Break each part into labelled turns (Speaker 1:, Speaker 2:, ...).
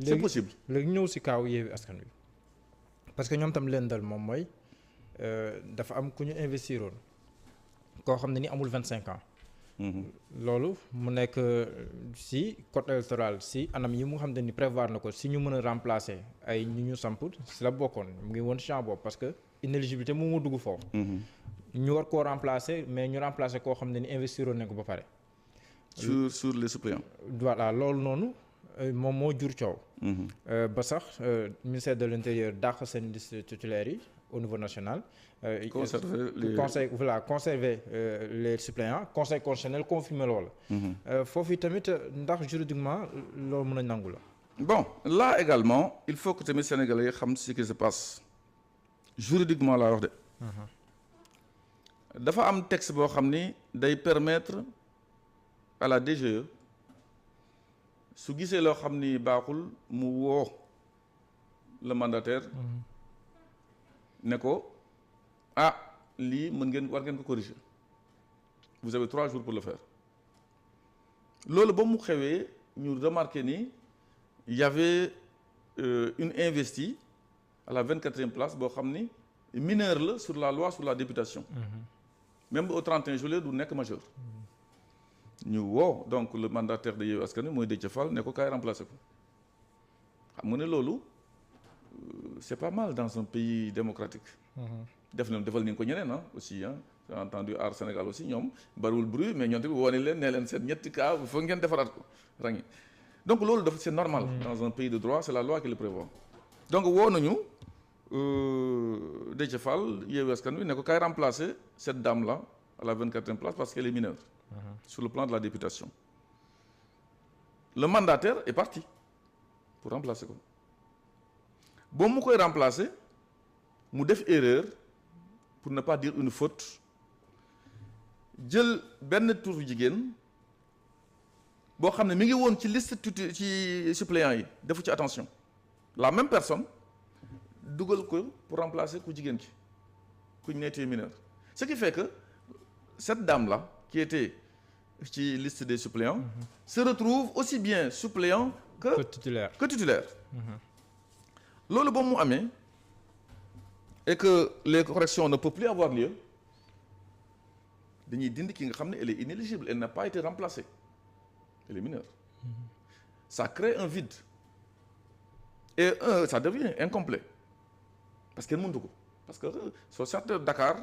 Speaker 1: c'est possible.
Speaker 2: léegi ñëw si kaaw Yewwi Askan Wi parce que ñoom tam leen dal moom mooy dafa am ku ñu investiroon koo xam ne ni amul 25 ans. loolu mu nekk si code électoral si anam yi mu xam ne ni prévoir na ko si ñu mën a remplacer ay ñu samp si la bokkoon mu ngi woon champ boobu parce que inéligibilité mu dugg foofu. ñu war koo remplacer mais ñu remplacer koo xam ne ni investiroon nañ ko ba pare.
Speaker 1: sur les suppléants.
Speaker 2: voilà loolu noonu moom moo jur coow. ba sax ministère de l'intérieur dàq seen liste titulaire yi au niveau national. conserver les suppléants conseil constitutionnel confirmer loolu. foofu tamit ndax juridiquement loolu mën a nangu la.
Speaker 1: bon là également il faut que tamit sénégalais yi xam ce qui se passe juridiquement laa wax de. dafa am texte boo xam ni day permettre à la DGE su gisee loo xam ni baaxul mu woo le mandataire. ne ko lii war ngeen ko corriger vous avez 3 jours pour le faire loolu ba mu xewee ñu remarqué ni y avait une investie à la 24e place boo xam ni mineur la sur la loi sur la députation. Même au 31 juillet du nekk majeur. ñu woo donc le mandataire de Yewwi Askan Wi mooy Déthié Fall ne ko kaay remplacer ko xam nga ne loolu c'est pas mal dans un pays démocratique. defal nañ ko ñeneen aussi j'ai entendu Aar Sénégal aussi ñoom bariwul bruit mais ñoom tamit woo nañ leen ne leen seen ñetti cas il faut ngeen defaraat ko rangi donc loolu dafa c'est normal. dans un pays de droit c'est la loi qui le prévoit. donc woo nañu Déthié Fall Yewwi Askan Wi ne ko kaay remplacer cette dame là à la 24e place parce qu'elle est mineure. Sur le plan de la députation. Le mandataire est parti pour remplacer ko boo mu koy remplacer mu def erreur pour ne pas dire une faute jël benn turu jigéen boo xam ne mi ngi woon ci liste ci suppléants yi defu ci attention la même personne dugal ko pour remplacer ku jigéen ki ku ñu nettee mineur ce qui fait que cette dame là qui était ci liste des suppléants se retrouve aussi bien suppléant que titulaire loolu ba mu amee et que les corrections ne peuvent plus avoir lieu dañuy dindi ki nga xam ne elle est inéligible elle n'a pas été remplacée elle est mineure ça crée un vide et ça devient incomplet parce que kenn mëntu ko parce que soo seetee Dakar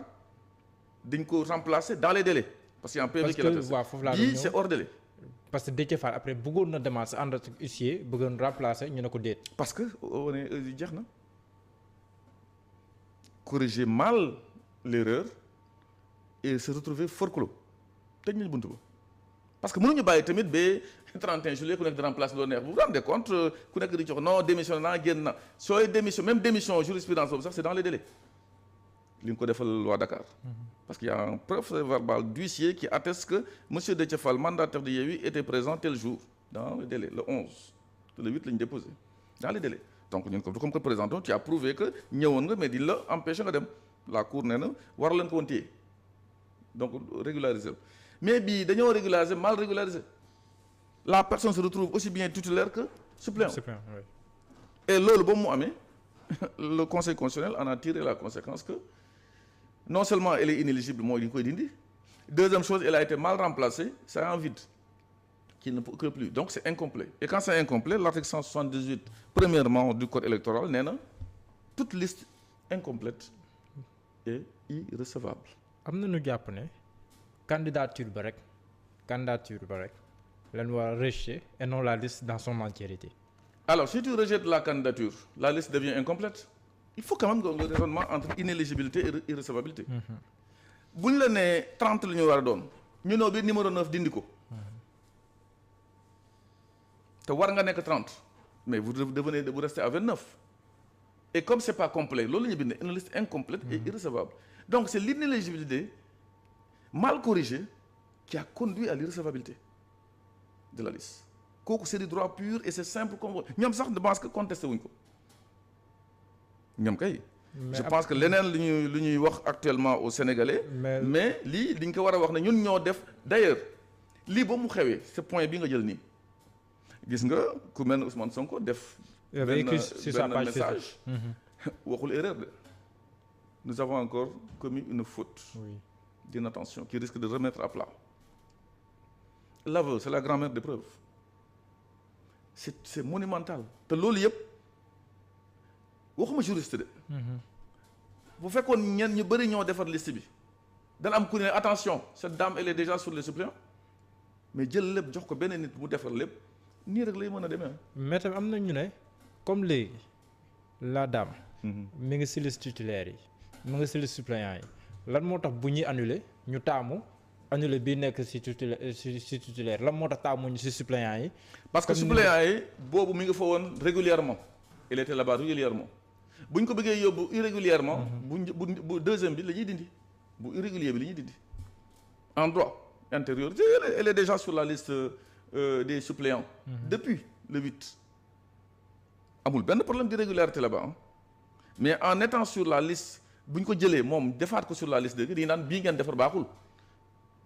Speaker 1: dañ ko remplacer dans les délais parce qu'il y a un PV qui l'atteste bii c'est hors délai.
Speaker 2: parce que Déthié Fall après bëggoon na demaat sa ànd ak huissier bëggoon remplacer ñu ne ko déet.
Speaker 1: parce que on est jeex na corriger mal l'erreur et se retrouver forclos tëj nañu buntu ba parce que mënuñu bàyyi tamit ba 31 juillet ku nekk di remplacer loo neex vous vous rendez compte ku nekk di jox non démission naa génn na sooy démission même démission jurisprudence boobu sax c'est dans les délais li nga ko defal loi Dakar. Parce qu'il y a un procès-verbal d'huissier qui atteste que monsieur Déthié Fall mandataire de Yewwi était présent tel jour dans le délai le 11 le 8 la ñu déposé dans les délais donc ñun comme que présentant tu as prouvé que ñëwoon nga mais di la empêché nga dem la cour nee na war leen ko woon téye donc régulariser mais bii dañoo régulariser mal régularisé la personne se retrouve aussi bien titulaire que suppléant.
Speaker 2: Oui.
Speaker 1: Et loolu ba mu amee le conseil constitutionnel en a tiré la conséquence que non seulement elle est inéligible mooy di koy dindi deuxième chose elle a été mal remplacée c'est un vide qui ne peut que plus donc c'est incomplet et quand c'est incomplet l'article 178 premièrement du code électoral nee na toute liste incomplète est irrecevable.
Speaker 2: am na ñu jàpp ne candidature ba rek lañ war a rejeter et non la liste dans son entièreté.
Speaker 1: Alors si tu rejettes la candidature la liste devient incomplète. Il faut quand même que le raisonnement entre inéligibilité et irrecevabilité. bu ñu la nee 30 la ñu war a doon ñu ñëw bi numéro 9 dindi ko. te war nga nekk 30 mais vous restez à 29. et comme c'est pas complet loolu la ñu bind une liste incomplète et irrecevable donc c'est l'inéligibilité mal corrigée qui a conduit à l'irrecevabilité de la liste kooku c'est du droit pur et c'est simple comme ñoom sax je pense que contesté wuñ ko. ñoom kay. je pense que leneen lu ñuy wax actuellement au Sénégalais. mais lii li ñu ko war a wax ne ñun ñoo def d'ailleurs lii ba mu xewee ce point bi nga jël nii gis nga ku mel ne Ousmane Sonko def. benn message. waxul erreur de. nous avons encore commis une faute.
Speaker 2: Oui.
Speaker 1: d'inattention qui risque de remettre à plat. L'aveu c'est la grand-mère des preuves. c'est monumental te loolu yëpp waxuma juriste de. bu fekkoon ñenn ñu bëri ñoo defar liste bi dana am ku ne attention cette dame elle est déjà sur les suppléants mais jël lépp jox ko benn nit mu defar lépp nii rek lay mën a demee.
Speaker 2: mais tamit am na ñu ne comme léegi la dame. mi ngi si liste titulaire yi mi ngi si liste suppléant yi lan moo tax bu ñuy annuler ñu taamu annuler bii nekk si titulaire lan moo tax taamuñu si suppléant yi.
Speaker 1: parce que suppléant yi boobu mi ngi fa woon régulièrement il était là-bas régulièrement bu ñu ko bëggee yóbbu irrégulièrement bu deuxième bi la ñuy dindi bu irrégulier bi la ñuy dindi en droit intérieur elle est déjà sur la liste des suppléants depuis le 8 amul benn problème d'irrégularité là-bas mais en étant sur la liste bu ñu ko jëlee moom defaat ko sur la liste dëgg dañu naan bii ngeen defar baaxul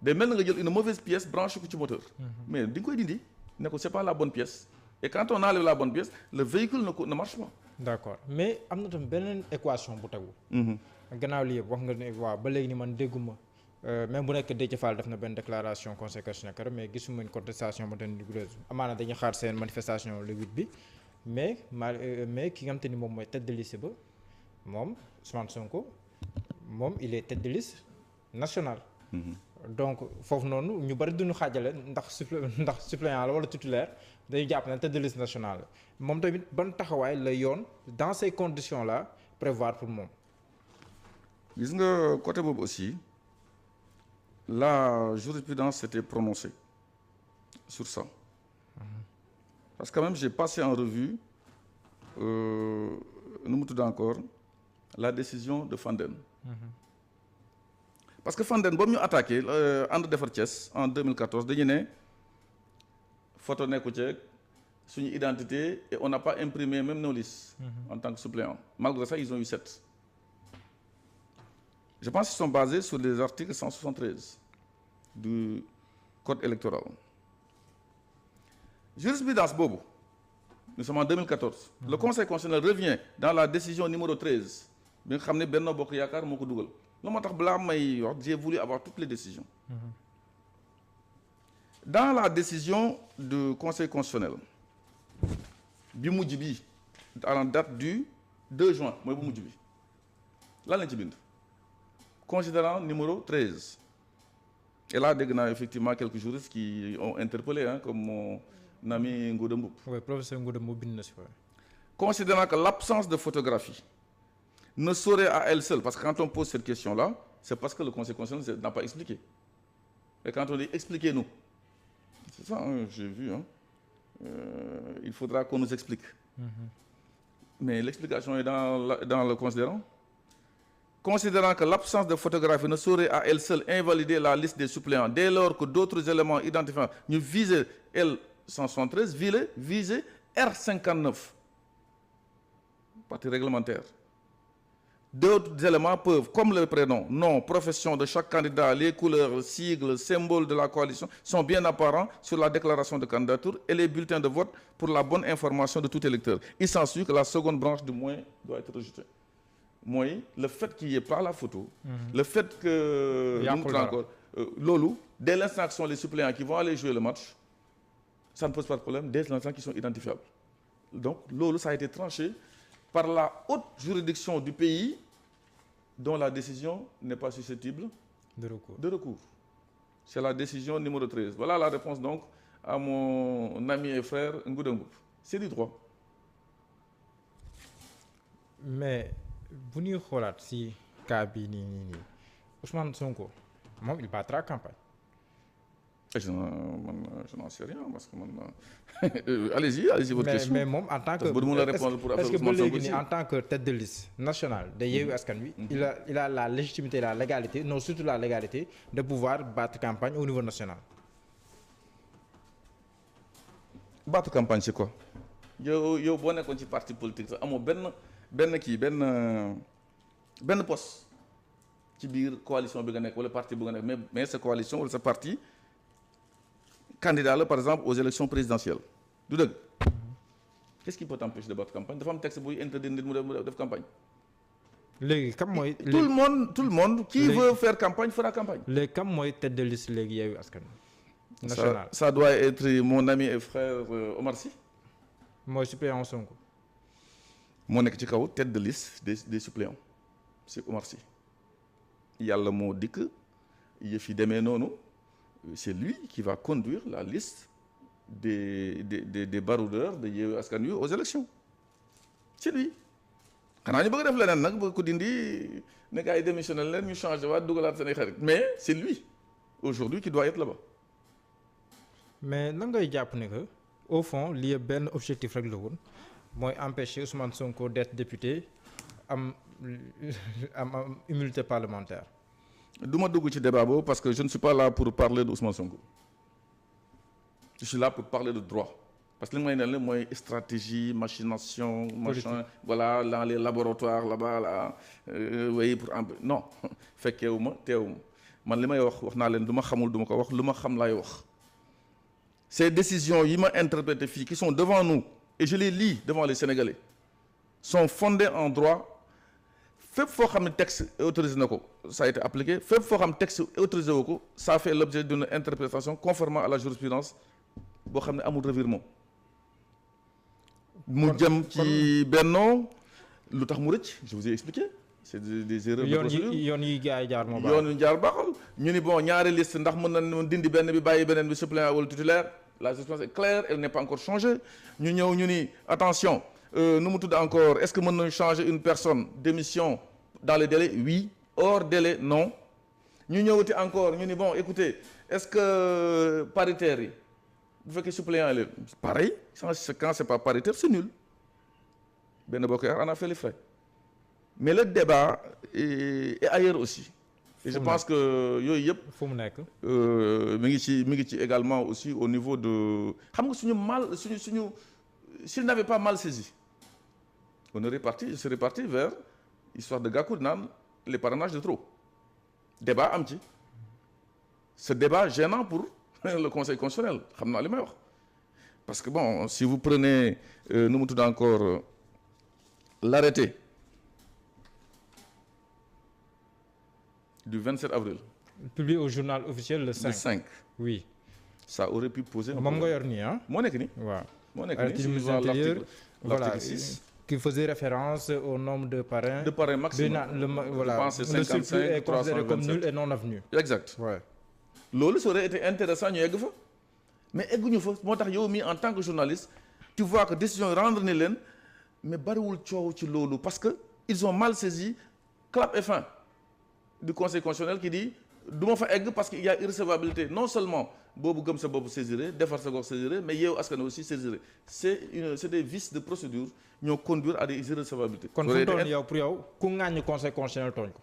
Speaker 1: day mel na nga jël une mauvaise pièce branché ko ci moteur mais di nga koy dindi ne ko c'est pas la bonne pièce et quand on enlève la bonne pièce le véhicule ne marche pas.
Speaker 2: d'accord mais am na tam beneen équation bu tegu. gannaaw lii yëpp wax nga ne waaw ba léegi ni man dégguma même bu nekk Déthié Fall def na benn déclaration conseil constitutionnel mais gisuma une contestation ba tey rigoureuse amaana dañuy xaar seen manifestation le 8 bi mais ki nga xam te ni moom mooy tête de liste ba moom Ousmane Sonko moom il est tête de liste nationale. donc foofu noonu ñu bari duñu xaajale ndax suppléant la wala titulaire dañuy jàpp ne tête de liste nationale la moom tamit ban taxawaay la yoon dans ces conditions là prévoir pour moom.
Speaker 1: gis nga côté boobu aussi la jurisprudence s'était prononcée sur ça parce que quand même j'ai passé en revue nu mu tudd encore la décision de Fandène. parce que Fandène boobu ñu attaqué ànd defar Thiès en 2014 dañu ne photo nekku ci suñu identité et on n'a pas imprimé même nos listes en tant que suppléant malgré ça ils ont eu 7. je pense qu'ils sont basés sur les articles 173 du code électoral. jurisprudence boobu nous sommes en 2014. le conseil constitutionnel revient dans la décision numéro 13 bi nga xam ne Benno Bokk Yaakaar moo ko dugal. loolu moo tax balaa may wax j'ai voulu avoir toutes les décisions. dans la décision du conseil constitutionnel bi mujj bi en date du 2 juin mooy bu mujj bi lan lañ ci bind. considérant numéro 13 et là dégg naa effectivement quelques juristes qui ont interpellé comme mon ami Ngouda Mboup.
Speaker 2: oui professeur Ngouda Mboup bind na si fa.
Speaker 1: considérant que l'absence de photographie ne saurait à elle seule parce que quand on pose cette question-là c'est parce que le conseil constitutionnel n'a pas expliqué et quand on dit expliquez-nous c'est ça j'ai vu il faudra qu'on nous explique. mais l'explication est dans le considérant. Considérant que l'absence de photographie ne saurait à elle seule invalider la liste des suppléants dès lors que d'autres éléments identifiants ñu viser L173 viser R59 partie réglementaire. D'autres éléments peuvent, comme le prénom, nom, profession de chaque candidat, les couleurs, sigles, symboles de la coalition sont bien apparents sur la déclaration de candidature et les bulletins de vote pour la bonne information de tout électeur. Il s'ensuit que la seconde branche du moins doit être rejetée. mooy le fait qu'il n'y ait pas la photo. le fait que. encore loolu dès l'instant que sont les suppléants qui vont aller jouer le match ça ne pose pas de problème dès l'instant qu'ils sont identifiables donc loolu ça a été tranché par la haute juridiction du pays dont la décision n'est pas susceptible de recours. C'est la décision numéro 13. Voilà la réponse donc à mon ami et frère Ngouda Mboup. C'est du droit.
Speaker 2: mais bu ñuy xoolaat si cas bi nii Ousmane Sonko moom il battra campagne.
Speaker 1: Je n'en sais rien parce que allez-y votre question.
Speaker 2: mais moom en tant que est-ce que ba léegi nii en tant que tête de liste nationale de Yewwi Askan Wi. il a la légitimité la légalité non surtout la légalité de pouvoir battre campagne au niveau national.
Speaker 1: battre campagne c'est quoi yow boo nekkoon ci parti politique sax amoo benn poste ci biir coalition bi nga nekk wala parti bu nga nekk mais sa coalition wala sa parti candidat la par exemple aux élections présidentielles du dëgg qu'est-ce qui peut t'empêcher de battre campagne dafa am texte buy interdire nit mu def campagne.
Speaker 2: léegi kam mooy.
Speaker 1: tout le monde qui veut faire campagne fera campagne.
Speaker 2: léegi kam mooy tête de liste léegi Yewwi Askan Wi national.
Speaker 1: Ça doit être mon ami et frère Omar Sy.
Speaker 2: mooy suppléant Sonko.
Speaker 1: moo nekk ci kaw tête de liste des suppléants c'est Omar Sy. yàlla moo dikk yëf yi demee noonu c'est lui qui va conduire la liste des baroudeurs de Yewwi Askan Wi aux élections c'est lui. xanaa ñu bëgg def leneen nag bëgg ko dindi ne gars yi démissionné leen ñu changé waat dugalaat seen i xarit mais c'est lui aujourd'hui qui doit être là-bas.
Speaker 2: mais nan ngay jàpp ne que au fond lii benn objectif rek la woon mooy empêcher Ousmane Sonko d'être député am immunité parlementaire.
Speaker 1: du ma dugg ci débat boobu parce que je ne suis pas là pour parler de Ousmane Sonko je suis là pour parler de droit. parce que li may ne mooy stratégie machination machin voilà dans les laboratoires là-bas là oui pour non fekkeewu ma teewu ma man li may wax naa leen du ma xamul du ma ko wax lu ma xam laay wax ces décisions yi ma interprété fii qui sont devant nous et je les lis devant les Sénégalais sont fondées en droit fépp foo xam ne texte autorisé na ko ça a été appliqué fépp foo xam texte autorisé wu ko ça fait l'objet d'une interprétation conformément à la jurisprudence boo xam ne amul revirement mu jëm ci Benno lu tax mu rëcc je vous ai expliqué c'est des erreurs de procédure
Speaker 2: yoon yi gars yi jaar moo baax
Speaker 1: yoon yu jaar baaxul ñu ni bon ñaari liste ndax mën na dindi benn bi bàyyi beneen bi suppléant wala titulaire la jurisprudence est claire elle n'est pas encore changée ñu ñëw ñu ni attention nu mu tudd encore est-ce que mën nañu changer une personne d'émission dans les délais oui hors délai non ñu ñëwati encore ñu ni bon écoutez est-ce que paritaire yi bu fekkee suppléant yi pareil quand c'est pas paritaire c'est nul Benno Bokk Yaakaar en a fait les frais mais le débat est ailleurs aussi et je pense que yooyu yëpp
Speaker 2: fu mu nekk
Speaker 1: mi ngi ci également aussi au niveau de xam nga suñu s'il n'avait pas mal saisi on serait parti vers histoire de Gakou naan les parrainages de trop débat am ci ce débat gênant pour le Conseil constitutionnel xam naa li may wax parce que bon si vous prenez nu mu tudd encore l'arrêté du 27 avril.
Speaker 2: publié au journal officiel le 5.
Speaker 1: Le 5.
Speaker 2: oui.
Speaker 1: ça aurait pu poser.
Speaker 2: moom nga yor nii ah.
Speaker 1: moo nekk nii.
Speaker 2: waaw
Speaker 1: moo nekk
Speaker 2: arrêté du
Speaker 1: nii
Speaker 2: ministre de l'Intérieur voilà
Speaker 1: l'article 6.
Speaker 2: qui faisait référence au nombre de parrains.
Speaker 1: de parrains maximum.
Speaker 2: Voilà.
Speaker 1: Je pense que c'est
Speaker 2: le surplus
Speaker 1: 55
Speaker 2: est considéré comme
Speaker 1: 327.
Speaker 2: nul et non avenu.
Speaker 1: exact.
Speaker 2: ouais.
Speaker 1: loolu ça aurait été intéressant ñu egg fa mais egguñu fa moo tax yow mii en tant que journaliste tu vois que décision yi rendre ni leen mais bariwul coow ci loolu parce que ils ont mal saisi clap et fin du Conseil constitutionnel qui dit du ma fa egg parce que il y a irrecevabilité non seulement boobu gëm sa bopp saisiré defar sa gox saisiré mais Yewwi Askan Wi aussi saisiré c'est des vices de procédure ñoo conduire à des irrecevabilités.
Speaker 2: kon fu mu toll yow pour yow ku ŋàññi Conseil constitutionnel tooñ ko.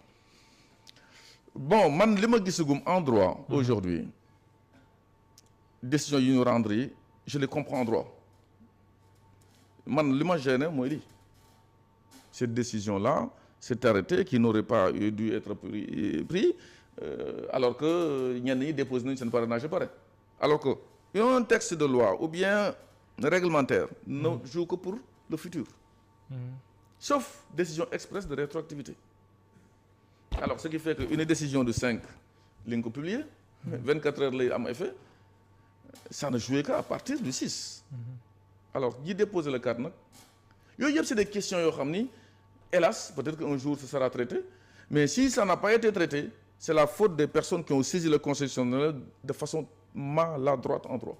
Speaker 1: bon man li ma gisagum en droit aujourd'hui décision yi ñu rendre yi je les comprends en droit man li ma gêné mooy lii cette décision là cet arrêté qui n'aurait pas dû être pris alors que ñenn ñi déposé nañu seen parrainage ba pare alors que un texte de loi ou bien réglementaire ne joue que pour le futur sauf décision expresse de rétroactivité. Alors, ce qui fait qu'une décision de 5, li nga ko publié 24 heures lay am effet ça ne jouait qu'à partir du 6. Alors ñi déposer le 4 nag yooyu yëpp c'est des questions yoo xam ni hélas peut-être qu'un jour ce sera traité mais si ça n'a pas été traité c'est la faute des personnes qui ont saisi le Conseil constitutionnel de façon maladroite en droit.